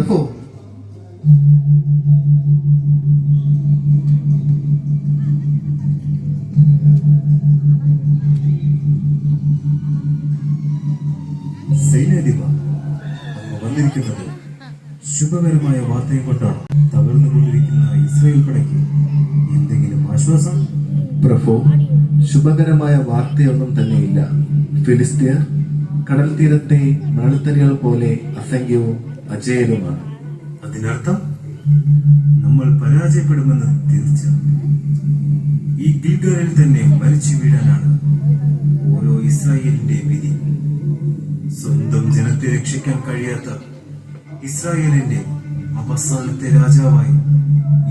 പ്രഭു, സൈന്യാധിപ, അങ്ങ് വന്നിരിക്കുന്നത് ശുഭകരമായ വാർത്തയും കൊണ്ടാണ്. തകർന്നുകൊണ്ടിരിക്കുന്ന ഇസ്രായേൽ പടയ്ക്ക് എന്തെങ്കിലും ആശ്വാസം? പ്രഭു, ശുഭകരമായ വാർത്തയൊന്നും തന്നെയില്ല. ഫിലിസ്തീർ കടൽ തീരത്തെ മണൽത്തരികൾ പോലെ അസംഖ്യവും അജേയരുമാണ്. അതിനർത്ഥം നമ്മൾ പരാജയപ്പെടുമെന്ന് തീർച്ച. ഈ ഗിൽഗാലിൽ തന്നെ മരിച്ചു വീഴാനാണ് ഓരോ ഇസ്രായേലിന്റെ വിധി. സ്വന്തം ജനത്തെ രക്ഷിക്കാൻ കഴിയാത്ത ഇസ്രായേലിന്റെ അവസാനത്തെ രാജാവായി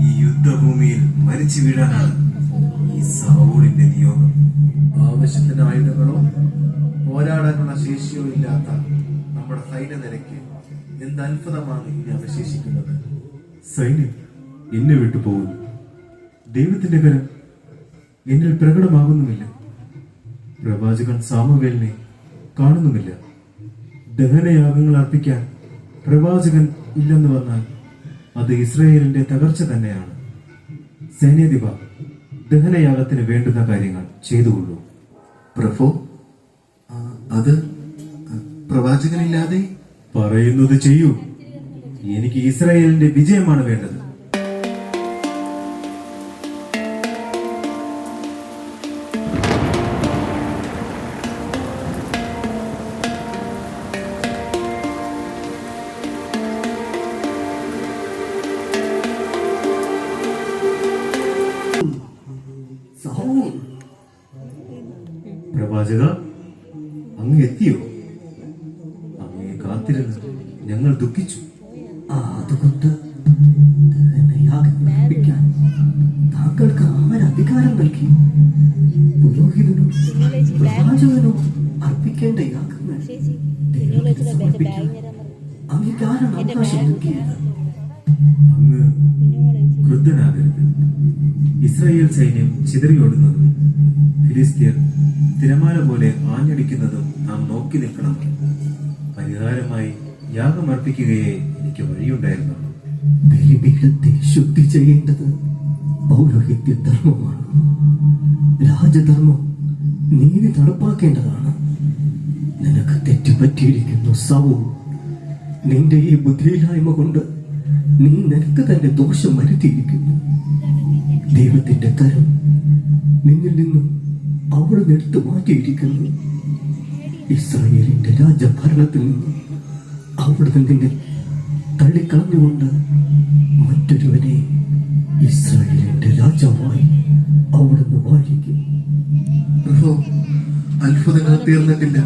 ഈ യുദ്ധഭൂമിയിൽ മരിച്ചു വീഴാനാണ് ഈ സാവൂളിന്റെ നിയോഗം. ആവശ്യത്തിന് ആയുധങ്ങളോ പോരാടാനുള്ള ശേഷിയോ ഇല്ലാത്ത നമ്മുടെ സൈന്യനിരയ്ക്ക് എന്ത് അത്ഭുതമാണ് ഇനി അവശേഷിക്കുന്നത്. സൈന്യം എന്നെ വിട്ടു പോകുന്നു. ദൈവത്തിന്റെ കരം എന്നിൽ പ്രകടമാകുന്നുമില്ല. പ്രവാചകൻ സാമുവേലിനെ കാണുന്നുമില്ല. ദഹനയാഗങ്ങൾ അർപ്പിക്കാൻ പ്രവാചകൻ ഇല്ലെന്ന് വന്നാൽ അത് ഇസ്രായേലിന്റെ തകർച്ച തന്നെയാണ്. സൈന്യാധിപ, ദഹനയാഗത്തിന് വേണ്ടുന്ന കാര്യങ്ങൾ ചെയ്തുകൊള്ളൂ. പ്രഭു, അത് പ്രവാചകനില്ലാതെ? പറയുന്നത് ചെയ്യൂ. എനിക്ക് ഇസ്രായേലിന്റെ വിജയമാണ് വേണ്ടത്. പ്രവാചക, അങ്ങ് എത്തിയോ? അങ്ങയെ കാത്തിരുന്ന് ഞങ്ങൾ ദുഃഖിച്ചു. അതുകൊണ്ട് യാഗം താങ്കൾക്ക് ആരധികാരം നൽകി? പുരോഹിതനും പ്രവാചകനും അർപ്പിക്കേണ്ട യാഗങ്ങൾ അങ്ങേക്കാരാണ് അവകാശം നൽകിയത്. അങ്ങ് ക്രുദ്ധനാകരുത്. ഇസ്രായേൽ സൈന്യം ചിതറിയോടുന്നതും ഫിലിസ്തീർ തിരമാല പോലെ ആഞ്ഞടിക്കുന്നതും നാം നോക്കി നിൽക്കണം. പരിഹാരമായി യാഗമർപ്പിക്കുകയെ എനിക്ക് വഴിയുണ്ടായിരുന്നു. ബലിപീഠത്തെ ശുദ്ധി ചെയ്യേണ്ടത് പൗരോഹിത്യ ധർമ്മമാണ്. രാജധർമ്മം നീതി നടപ്പാക്കേണ്ടതാണ്. നിനക്ക് തെറ്റുപറ്റിയിരിക്കുന്നു സൗൽ. നിന്റെ ഈ ബുദ്ധിയില്ലായ്മ കൊണ്ട് നീ നിനക്ക് തന്നെ ദോഷം വരുത്തിയിരിക്കുന്നു. ദൈവത്തിന്റെ കരം നിന്നിൽ നിന്നും അവിടുന്ന് എടുത്തു മാറ്റിയിരിക്കുന്നു. ഇസ്രായേലിന്റെ രാജഭരണത്തിൽ നിന്നും അവിടുന്ന് നിന്നെ തള്ളിക്കളഞ്ഞുകൊണ്ട് മറ്റൊരുവനെ ഇസ്രായേലിന്റെ രാജാവായി അവിടുന്ന് വാഴിക്കും. പ്രഭു, അത്ഭുതങ്ങൾ തീർന്നിട്ടില്ല.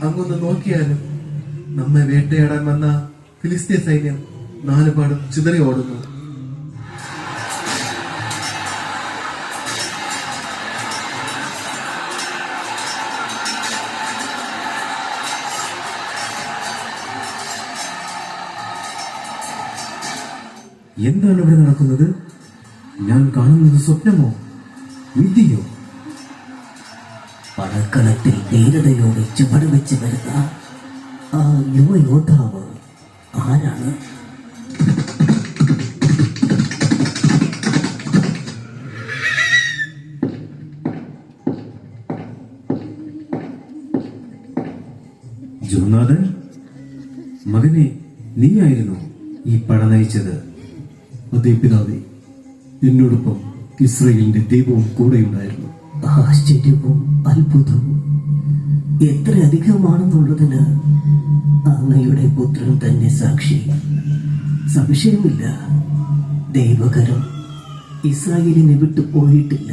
അങ്ങൊന്ന് നോക്കിയാലും നമ്മെ വേട്ടയാടാൻ വന്ന ഫിലിസ്തീൻ സൈന്യം നാലുപാടും ചിതറി ഓടുന്നു. എന്താണ് ഇവിടെ നടക്കുന്നത്? ഞാൻ കാണുന്നത് സ്വപ്നമോ വിദ്യയോ? പടക്കളത്തിൽ ധീരതയോടെ ചുവട് വെച്ച് വരുന്ന ആ യുവയോദ്ധാവ് ആരാണ്? ജോനാഥൻ, മകനെ, നീയായിരുന്നു ഈ പട നയിച്ചത്? അതേ പിതാവേ, എന്നോടൊപ്പം ഇസ്രായേലിന്റെ ദൈവവും കൂടെയുണ്ടായിരുന്നു. ആശ്ചര്യവും അത്ഭുതവും എത്ര അധികമാണെന്നുള്ളതിന് അങ്ങയുടെ പുത്രൻ തന്നെ സാക്ഷി. സംശയമില്ല, ദൈവകരം ഇസ്രായേലിനെ വിട്ടു പോയിട്ടില്ല.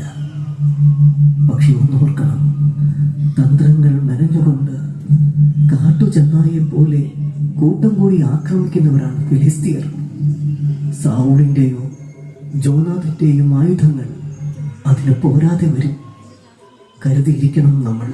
പക്ഷെ ഒന്നോർക്കണം, തന്ത്രങ്ങൾ മെനഞ്ഞുകൊണ്ട് കാട്ടുചെന്നായെ പോലെ കൂട്ടം കൂടി ആക്രമിക്കുന്നവരാണ് ഫിലിസ്തീർ. സാവൂളിന്റെയോ ജോനാഥന്റെയും ആയുധങ്ങൾ അതിന് പോരാതെ വരും. കരുതിയിരിക്കണം നമ്മൾ.